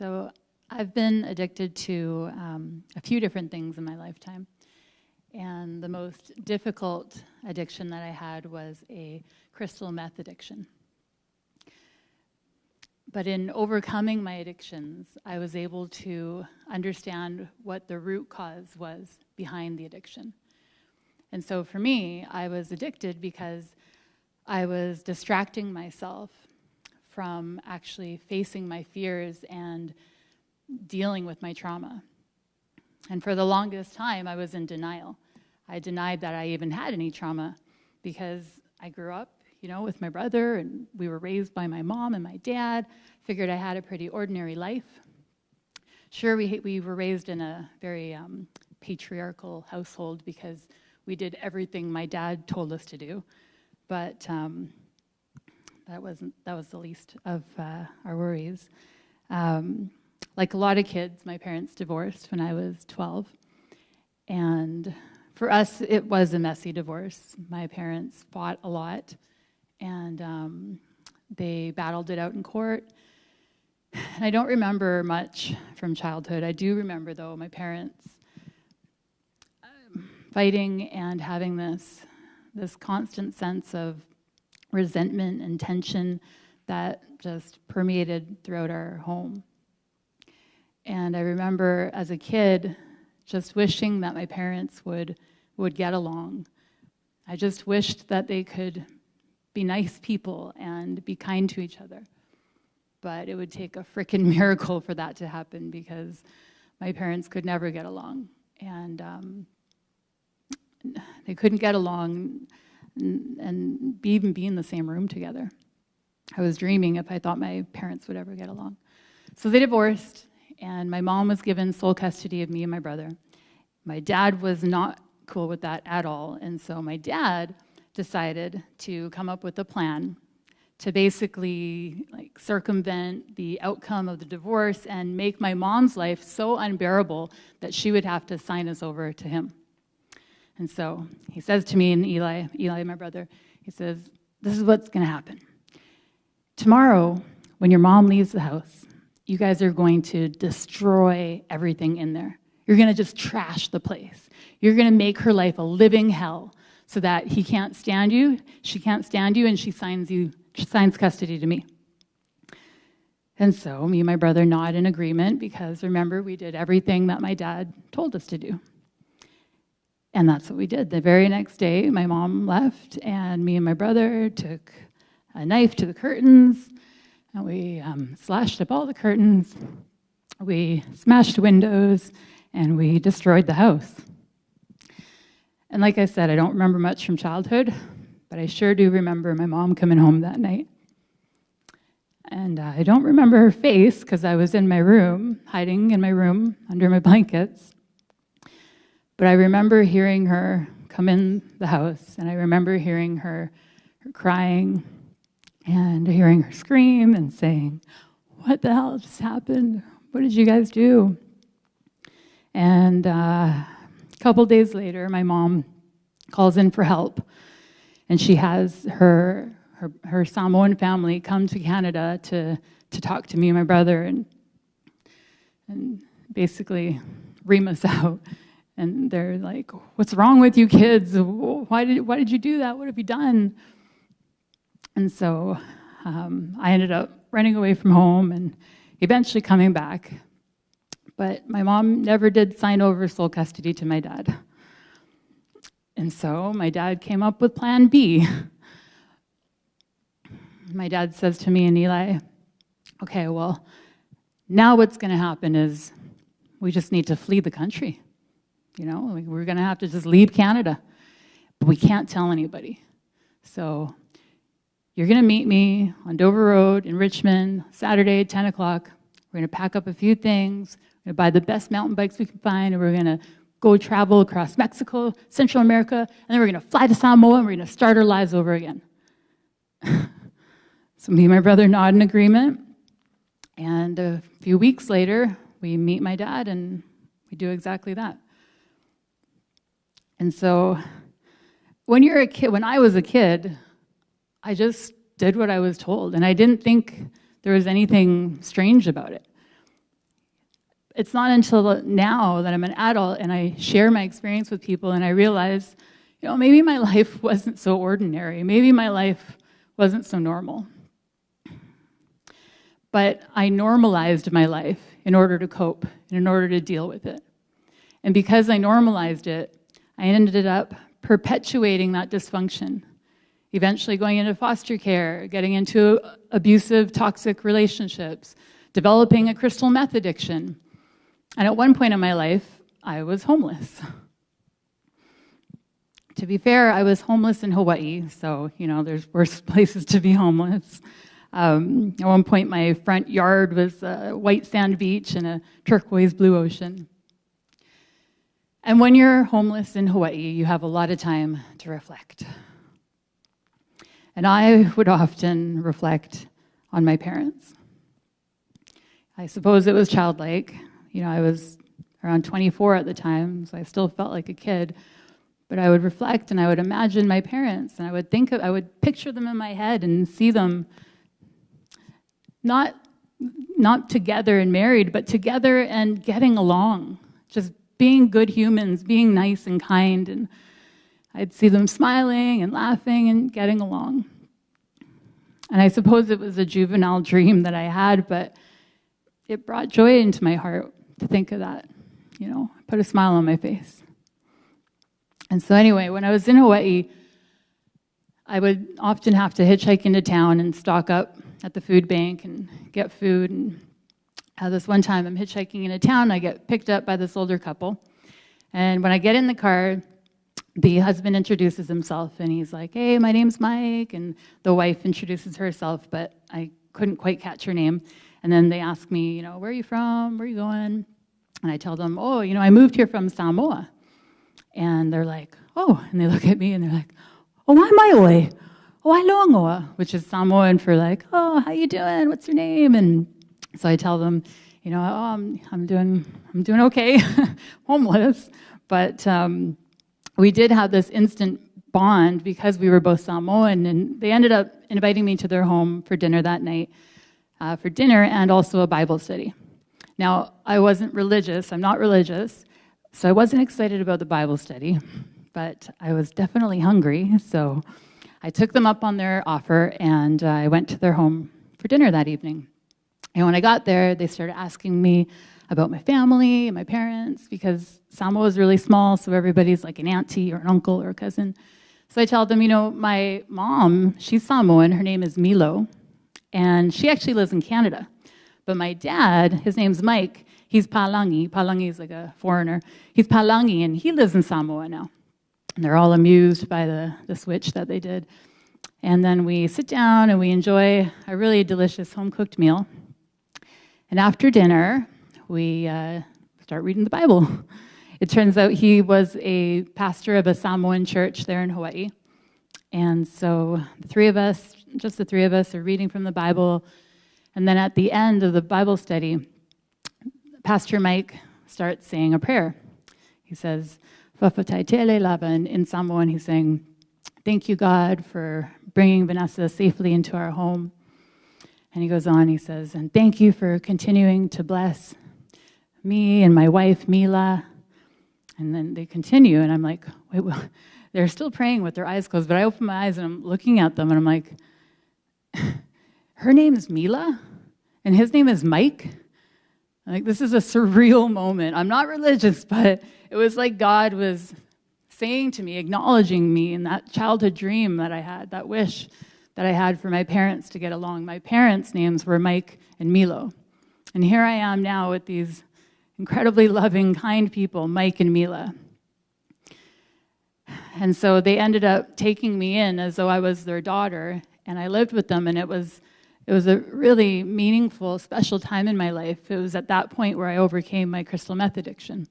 So I've been addicted to a few different things in my lifetime. And the most difficult addiction that I had was a crystal meth addiction. But in overcoming my addictions, I was able to understand what the root cause was behind the addiction. And so for me, I was addicted because I was distracting myself from actually facing my fears and dealing with my trauma. And for the longest time, I was in denial. I denied that I even had any trauma because I grew up, with my brother, and we were raised by my mom and my dad. Figured I had a pretty ordinary life. Sure, we were raised in a very patriarchal household because we did everything my dad told us to do, but that was the least of our worries. Like a lot of kids, my parents divorced when I was 12, and for us, it was a messy divorce. My parents fought a lot, and they battled it out in court. And I don't remember much from childhood. I do remember, though, my parents fighting and having this constant sense of resentment and tension that just permeated throughout our home. And I remember as a kid just wishing that my parents would get along. I just wished that they could be nice people and be kind to each other. But it would take a frickin' miracle for that to happen because my parents could never get along. And they couldn't get along and even be in the same room together. I was dreaming if I thought my parents would ever get along. So they divorced, and my mom was given sole custody of me and my brother. My dad was not cool with that at all, and so my dad decided to come up with a plan to basically circumvent the outcome of the divorce and make my mom's life so unbearable that she would have to sign us over to him. And so he says to me and Eli, my brother, he says, "This is what's going to happen. Tomorrow, when your mom leaves the house, you guys are going to destroy everything in there. You're going to just trash the place. You're going to make her life a living hell so that he can't stand you, she can't stand you, and she signs custody to me." And so me and my brother nod in agreement because, remember, we did everything that my dad told us to do. And that's what we did. The very next day, my mom left, and me and my brother took a knife to the curtains, and we slashed up all the curtains, we smashed windows, and we destroyed the house. And like I said, I don't remember much from childhood, but I sure do remember my mom coming home that night. And I don't remember her face because I was in my room, hiding in my room under my blankets. But I remember hearing her come in the house, and I remember hearing her crying and hearing her scream and saying, "What the hell just happened? What did you guys do?" And a couple days later, my mom calls in for help, and she has her Samoan family come to Canada to talk to me and my brother and basically ream us out. And they're like, "What's wrong with you kids? Why did you do that? What have you done?" And so I ended up running away from home and eventually coming back. But my mom never did sign over sole custody to my dad. And so my dad came up with plan B. My dad says to me and Eli, "Okay, well, now what's going to happen is we just need to flee the country. We're going to have to just leave Canada. But we can't tell anybody. So you're going to meet me on Dover Road in Richmond, Saturday, 10 o'clock. We're going to pack up a few things. We're going to buy the best mountain bikes we can find, and we're going to go travel across Mexico, Central America, and then we're going to fly to Samoa, and we're going to start our lives over again." So me and my brother nod in agreement, and a few weeks later, we meet my dad, and we do exactly that. And so when I was a kid, I just did what I was told, and I didn't think there was anything strange about it. it's not until now that I'm an adult and I share my experience with people and I realize, maybe my life wasn't so ordinary. Maybe my life wasn't so normal. But I normalized my life in order to cope and in order to deal with it. And because I normalized it, I ended up perpetuating that dysfunction, eventually going into foster care, getting into abusive, toxic relationships, developing a crystal meth addiction. And at one point in my life, I was homeless. To be fair, I was homeless in Hawaii, so, there's worse places to be homeless. At one point, my front yard was a white sand beach and a turquoise blue ocean. And when you're homeless in Hawaii, you have a lot of time to reflect. And I would often reflect on my parents. I suppose it was childlike. I was around 24 at the time, so I still felt like a kid. But I would reflect and I would imagine my parents, and I would picture them in my head and see them not together and married, but together and getting along, just being good humans, being nice and kind. And I'd see them smiling and laughing and getting along. And I suppose it was a juvenile dream that I had, but it brought joy into my heart to think of that. Put a smile on my face. And so anyway, when I was in Hawaii, I would often have to hitchhike into town and stock up at the food bank and get food. And this one time I'm hitchhiking into town, I get picked up by this older couple. And when I get in the car, the husband introduces himself and he's like, "Hey, my name's Mike." And the wife introduces herself, but I couldn't quite catch her name. And then they ask me, "Where are you from? Where are you going?" And I tell them, "Oh, I moved here from Samoa." And they're like, "Oh," and they look at me and they're like, "Oh, I'm Maioi. Oh, I longoa," which is Samoan for like, "Oh, how you doing? What's your name?" And so I tell them, "Oh, I'm doing okay, homeless." But we did have this instant bond because we were both Samoan, and they ended up inviting me to their home for dinner that night, for dinner and also a Bible study. Now, I wasn't religious. I'm not religious, so I wasn't excited about the Bible study, but I was definitely hungry, so I took them up on their offer, and I went to their home for dinner that evening. And when I got there, they started asking me about my family and my parents, because Samoa is really small, so everybody's like an auntie or an uncle or a cousin. So I tell them, my mom, she's Samoan, her name is Milo, and she actually lives in Canada. But my dad, his name's Mike, he's Palangi. Palangi is like a foreigner. He's Palangi, and he lives in Samoa now. And they're all amused by the switch that they did. And then we sit down and we enjoy a really delicious home-cooked meal. And after dinner, we start reading the Bible. It turns out he was a pastor of a Samoan church there in Hawaii. And so the three of us, are reading from the Bible. And then at the end of the Bible study, Pastor Mike starts saying a prayer. He says, "Whawhataitele lava," and in Samoan he's saying, "Thank you, God, for bringing Vanessa safely into our home." And he goes on, he says, "And thank you for continuing to bless me and my wife, Mila." And then they continue, and I'm like, wait, well, they're still praying with their eyes closed, but I open my eyes and I'm looking at them, and I'm like, her name is Mila, and his name is Mike? Like, this is a surreal moment. I'm not religious, but it was like God was saying to me, acknowledging me in that childhood dream that I had, that wish that I had for my parents to get along. My parents' names were Mike and Milo. And here I am now with these incredibly loving, kind people, Mike and Mila. And so they ended up taking me in as though I was their daughter, and I lived with them, and it was a really meaningful, special time in my life. It was at that point where I overcame my crystal meth addiction.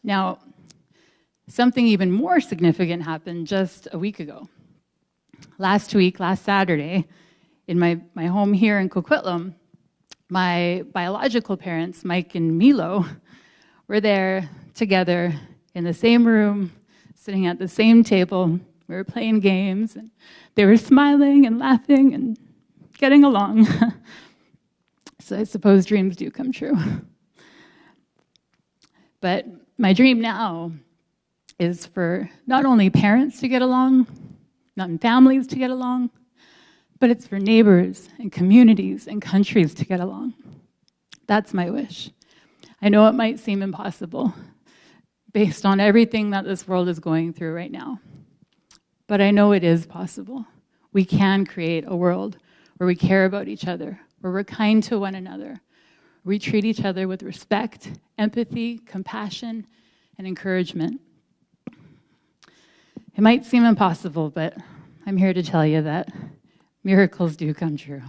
Now, something even more significant happened just a week ago. Last Saturday, in my home here in Coquitlam, my biological parents, Mike and Milo, were there together in the same room, sitting at the same table. We were playing games, and they were smiling and laughing and getting along. So I suppose dreams do come true. But my dream now is for not only parents to get along, not families to get along, but it's for neighbors and communities and countries to get along. That's my wish. I know it might seem impossible based on everything that this world is going through right now, but I know it is possible. We can create a world where we care about each other, where we're kind to one another, we treat each other with respect, empathy, compassion, and encouragement. It might seem impossible, but I'm here to tell you that miracles do come true.